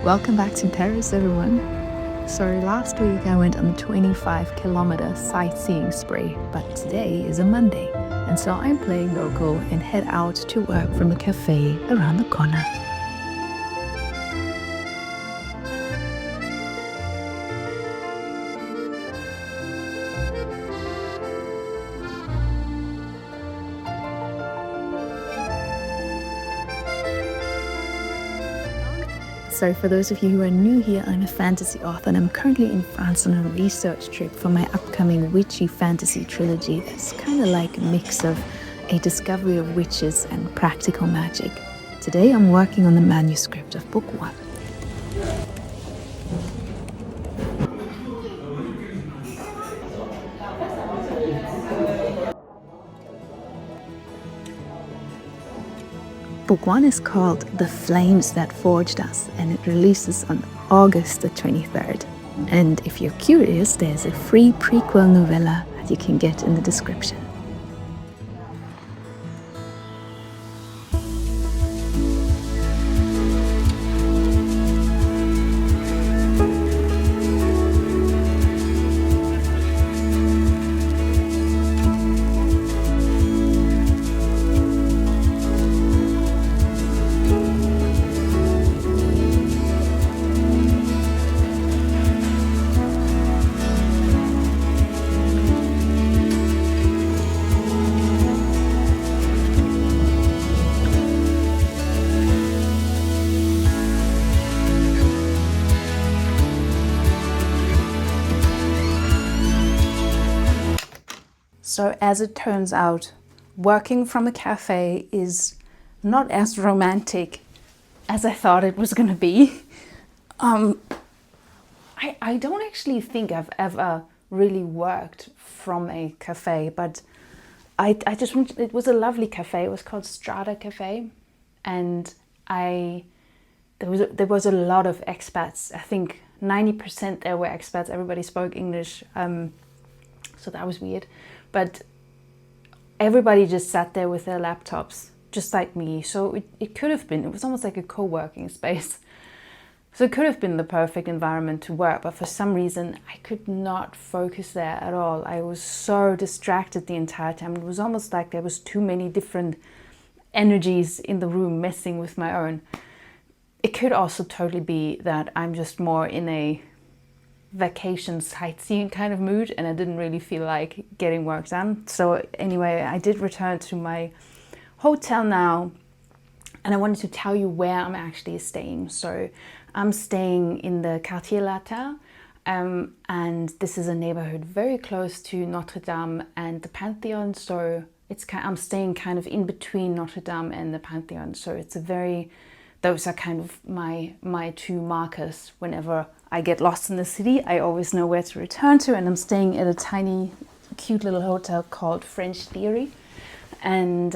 Welcome back to Paris, everyone. So last week I went on a 25-kilometer sightseeing spree, but today is a Monday, and so I'm playing local and head out to work from the cafe around the corner. So for those of you who are new here, I'm a fantasy author and I'm currently in France on a research trip for my upcoming witchy fantasy trilogy that's kind of like a mix of a discovery of witches and practical magic. Today I'm working on the manuscript of book 1. Book 1 is called The Flames That Forged Us, and it releases on August the 23rd. And if you're curious, there's a free prequel novella that you can get in the description. So as it turns out, working from a cafe is not as romantic as I thought it was going to be. I don't actually think I've ever really worked from a cafe, but I just wanted, it was a lovely cafe. It was called Strata Cafe, and there was a lot of expats. I think 90% there were expats. Everybody spoke English, so that was weird. But everybody just sat there with their laptops, just like me. So it could have been, it was almost like a co-working space. So it could have been the perfect environment to work, but for some reason I could not focus there at all. I was so distracted the entire time. It was almost like there was too many different energies in the room messing with my own. It could also totally be that I'm just more in a vacation sightseeing kind of mood and I didn't really feel like getting work done. So anyway, I did return to my hotel now, and I wanted to tell you where I'm actually staying. So I'm staying in the Quartier Latin, and this is a neighborhood very close to Notre Dame and the Pantheon. So I'm staying kind of in between Notre Dame and the Pantheon. So it's those are kind of my two markers. Whenever I get lost in the city, I always know where to return to, and I'm staying at a tiny, cute little hotel called French Theory. And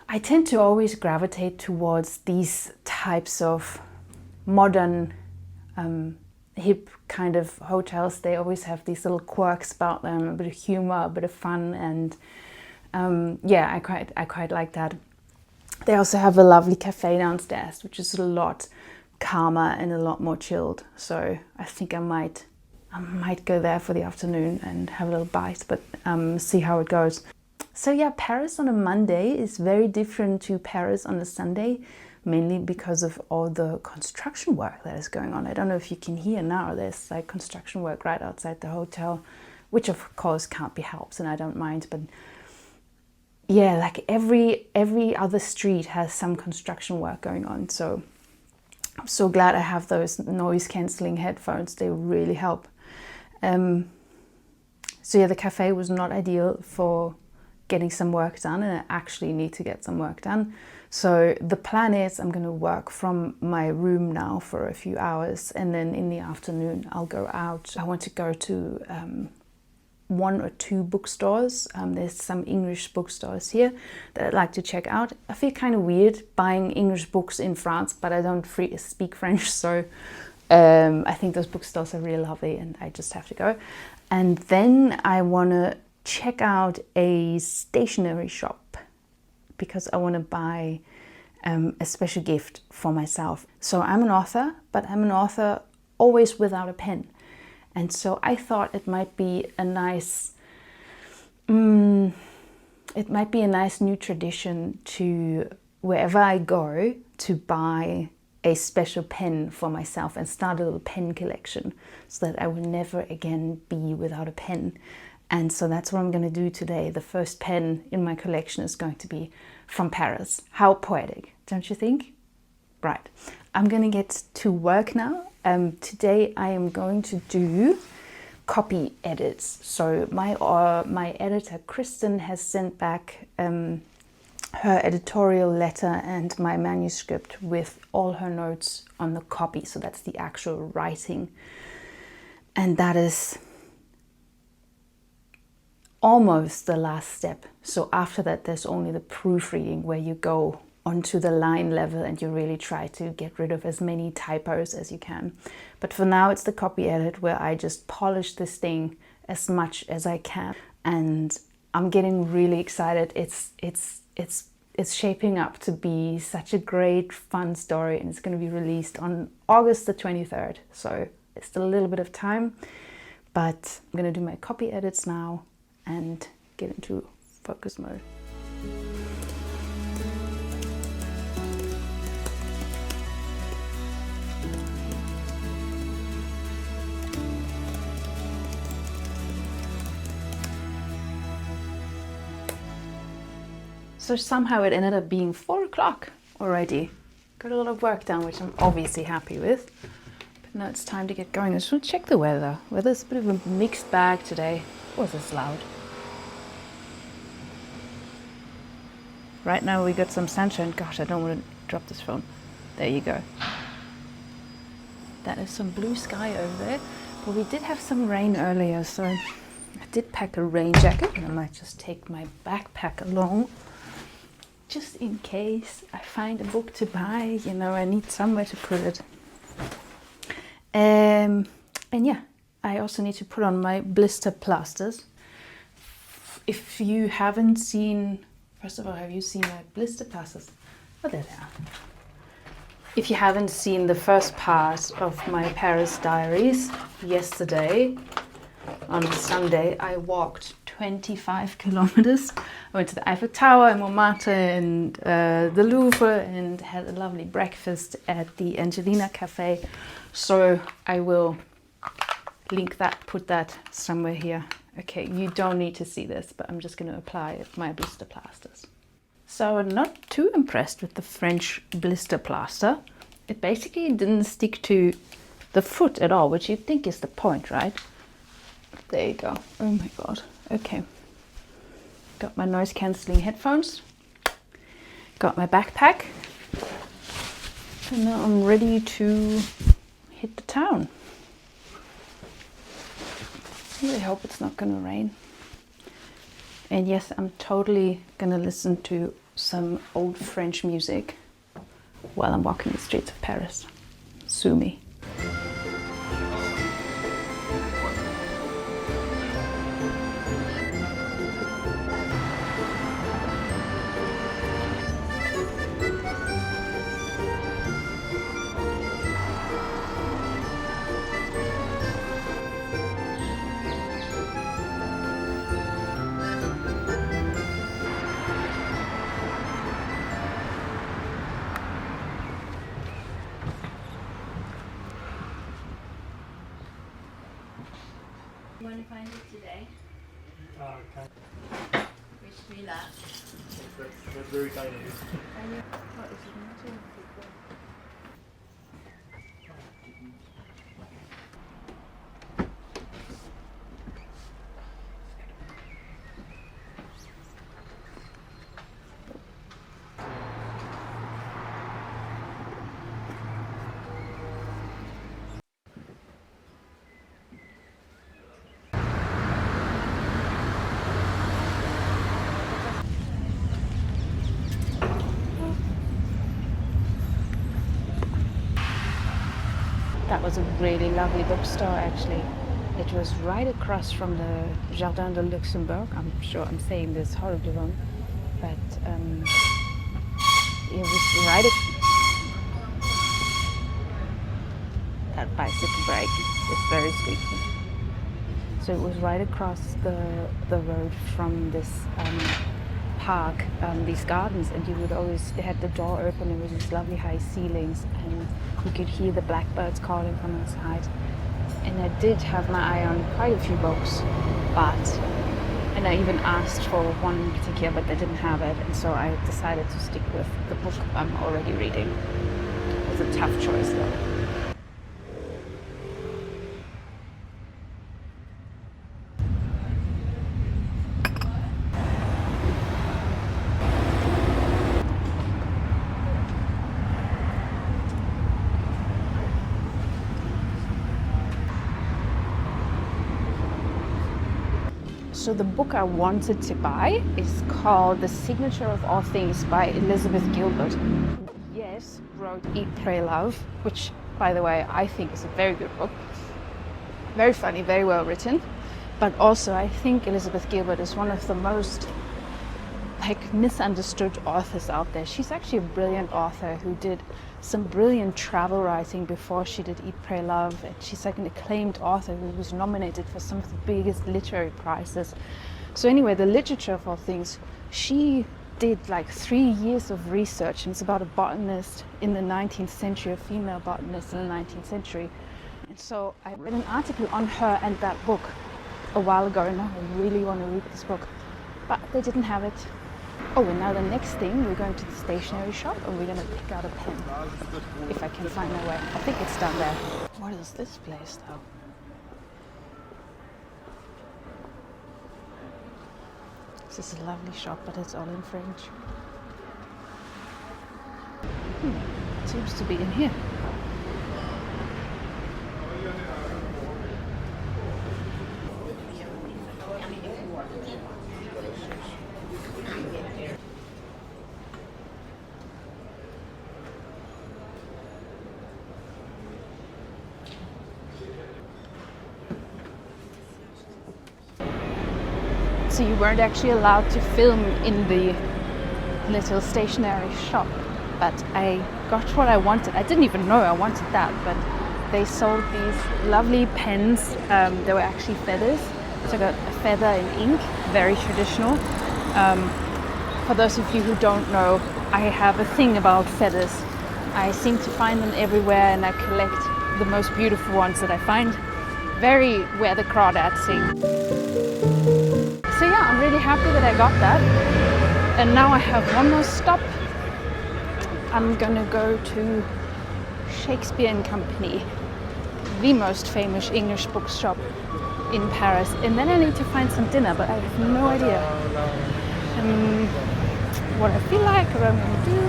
I tend to always gravitate towards these types of modern, hip kind of hotels. They always have these little quirks about them, a bit of humor, a bit of fun, and yeah, I quite like that. They also have a lovely cafe downstairs, which is a lot calmer and a lot more chilled. So I think I might go there for the afternoon and have a little bite, but see how it goes. So yeah, Paris on a Monday is very different to Paris on a Sunday, mainly because of all the construction work that is going on. I don't know if you can hear now, there's like construction work right outside the hotel, which of course can't be helped and I don't mind, but yeah, like every other street has some construction work going on. So I'm so glad I have those noise cancelling headphones. They really help. So yeah, the cafe was not ideal for getting some work done, and I actually need to get some work done. So the plan is I'm going to work from my room now for a few hours, and then in the afternoon I'll go out. I want to go to one or two bookstores. There's some English bookstores here that I'd like to check out. I feel kind of weird buying English books in France, but I don't speak French, so I think those bookstores are really lovely and I just have to go. And then I want to check out a stationery shop because I want to buy a special gift for myself. So I'm an author, but I'm an author always without a pen. And so I thought it might be a nice, new tradition to, wherever I go, to buy a special pen for myself and start a little pen collection so that I will never again be without a pen. And so that's what I'm going to do today. The first pen in my collection is going to be from Paris. How poetic, don't you think? Right, I'm going to get to work now. Today I am going to do copy edits. So my editor Kristen has sent back her editorial letter and my manuscript with all her notes on the copy. So that's the actual writing. And that is almost the last step. So after that, there's only the proofreading, where you go onto the line level and you really try to get rid of as many typos as you can. But for now, it's the copy edit, where I just polish this thing as much as I can. And I'm getting really excited. It's shaping up to be such a great, fun story, and it's going to be released on August the 23rd. So it's still a little bit of time, but I'm going to do my copy edits now and get into focus mode. So somehow it ended up being 4 o'clock already. Got a lot of work done, which I'm obviously happy with. But now it's time to get going. I just want to check the weather. Weather's a bit of a mixed bag today. Oh, this is loud. Right now we got some sunshine. Gosh, I don't want to drop this phone. There you go. That is some blue sky over there. But we did have some rain earlier, so I did pack a rain jacket, and I might just take my backpack along, just in case I find a book to buy. You know, I need somewhere to put it. And yeah, I also need to put on my blister plasters. If you haven't seen, first of all, have you seen my blister plasters? Oh, there they are. If you haven't seen the first part of my Paris diaries, yesterday on Sunday I walked 25 kilometers. I went to the Eiffel Tower in Montmartre and the Louvre, and had a lovely breakfast at the Angelina Café. So I will link that, put that somewhere here. Okay, you don't need to see this, but I'm just going to apply my blister plasters. So I'm not too impressed with the French blister plaster. It basically didn't stick to the foot at all, which you'd think is the point, right? There you go. Oh my god. Okay. Got my noise cancelling headphones. Got my backpack. And now I'm ready to hit the town. I really hope it's not gonna rain. And yes, I'm totally gonna listen to some old French music while I'm walking the streets of Paris. Sue me. You want to find it today? Okay. Wish me luck. That's very kind of you. What is it not in? That was a really lovely bookstore, actually. It was right across from the Jardin de Luxembourg. I'm sure I'm saying this horribly wrong, but it was right. That bicycle brake is very squeaky. So it was right across the road from this park, these gardens, and you would always, they had the door open, there was these lovely high ceilings, and you could hear the blackbirds calling from outside. And I did have my eye on quite a few books, and I even asked for one in particular, but they didn't have it, and so I decided to stick with the book I'm already reading. It was a tough choice though. So the book I wanted to buy is called The Signature of All Things by Elizabeth Gilbert. Yes, wrote Eat, Pray, Love, which, by the way, I think is a very good book. Very funny, very well written. But also I think Elizabeth Gilbert is one of the most misunderstood authors out there. She's actually a brilliant author who did some brilliant travel writing before she did Eat, Pray, Love. And she's an acclaimed author who was nominated for some of the biggest literary prizes. So anyway, The Literature of All Things, she did 3 years of research, and it's about a botanist in the 19th century, a female botanist in the 19th century. And so I read an article on her and that book a while ago, and now I really want to read this book, but they didn't have it. Oh, and now the next thing, we're going to the stationery shop and we're going to pick out a pen, if I can find my way. I think it's down there. What is this place though? This is a lovely shop, but it's all in French. It seems to be in here. So you weren't actually allowed to film in the little stationery shop, but I got what I wanted. I didn't even know I wanted that, but they sold these lovely pens. They were actually feathers. So I got a feather in ink, very traditional. For those of you who don't know, I have a thing about feathers. I seem to find them everywhere, and I collect the most beautiful ones that I find. Very where the crawdads sing. So yeah, I'm really happy that I got that. And now I have one more stop. I'm gonna go to Shakespeare Company, the most famous English bookshop in Paris. And then I need to find some dinner, but I have no idea what I feel like, what I'm gonna do.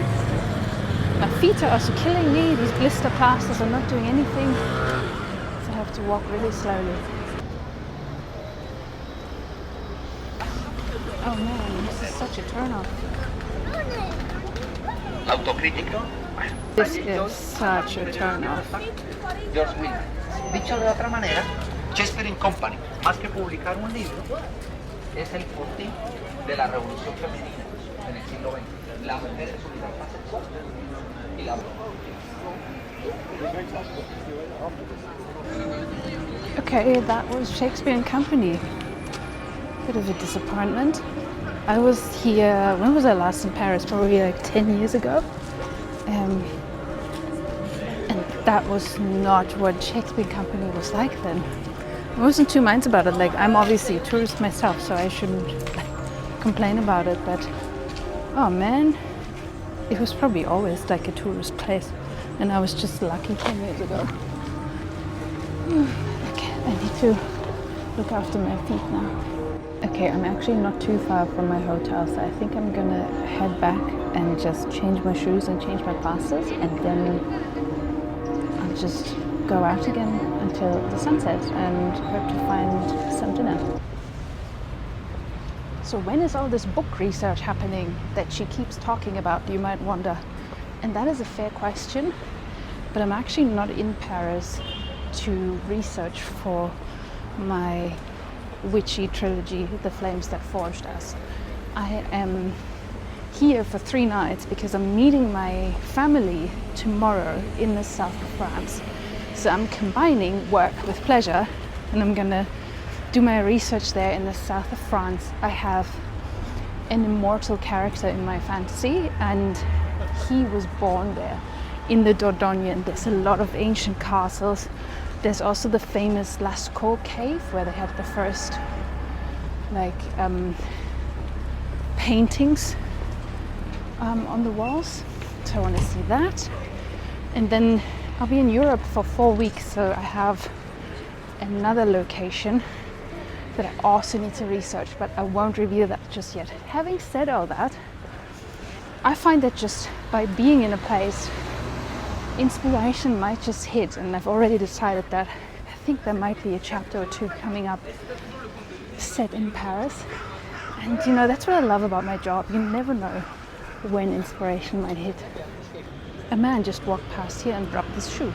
My feet are also killing me. These blister plasters are not doing anything. So I have to walk really slowly. Oh man, this is such a turn-off. Autocrítica. This is such a turn-off. George Will. Dicho de otra manera, Shakespeare Company, más que publicar un libro, es el fortín de la revolución femenina en el siglo XX. La mujer en su libertad sexual y la Okay, that was Shakespeare Company. Bit of a disappointment. I was here, when was I last in Paris? Probably 10 years ago. And that was not what Shakespeare Company was like then. I wasn't two minds about it. I'm obviously a tourist myself, so I shouldn't complain about it, but oh man, it was probably always a tourist place, and I was just lucky 10 years ago. Okay, I need to look after my feet now. Okay, I'm actually not too far from my hotel, so I think I'm gonna head back and just change my shoes and change my glasses, and then I'll just go out again until the sunset and hope to find some dinner. So when is all this book research happening that she keeps talking about, you might wonder? And that is a fair question, but I'm actually not in Paris to research for my witchy trilogy, The Flames That Forged Us. I am here for 3 nights because I'm meeting my family tomorrow in the south of France. So I'm combining work with pleasure, and I'm gonna do my research there in the south of France. I have an immortal character in my fantasy, and he was born there in the Dordogne. There's a lot of ancient castles. There's also the famous Lascaux cave where they had the first paintings on the walls. So I want to see that. And then I'll be in Europe for 4 weeks, so I have another location that I also need to research, but I won't reveal that just yet. Having said all that, I find that just by being in a place, inspiration might just hit, and I've already decided that I think there might be a chapter or 2 coming up set in Paris. And you know, that's what I love about my job. You never know when inspiration might hit. A man just walked past here and dropped his shoe.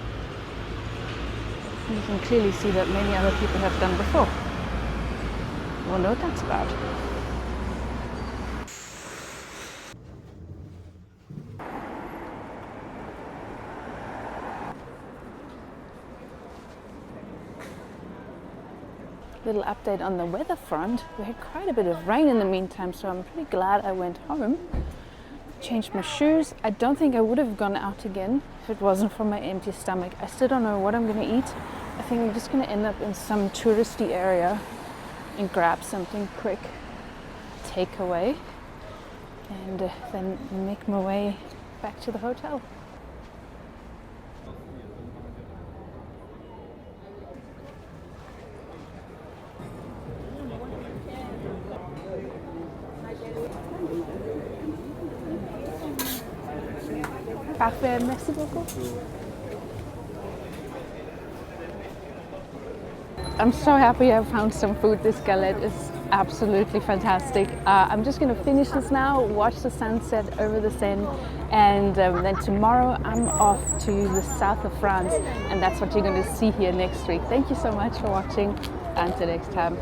You can clearly see that many other people have done before. Wonder what that's about. Little update on the weather front. We had quite a bit of rain in the meantime, so I'm pretty glad I went home. Changed my shoes. I don't think I would have gone out again if it wasn't for my empty stomach. I still don't know what I'm gonna eat. I think I'm just gonna end up in some touristy area and grab something quick, takeaway, and then make my way back to the hotel. Parfait, merci beaucoup. I'm so happy I found some food. This galette is absolutely fantastic. I'm just going to finish this now, watch the sunset over the Seine, and then tomorrow I'm off to the south of France, and that's what you're going to see here next week. Thank you so much for watching. Until next time.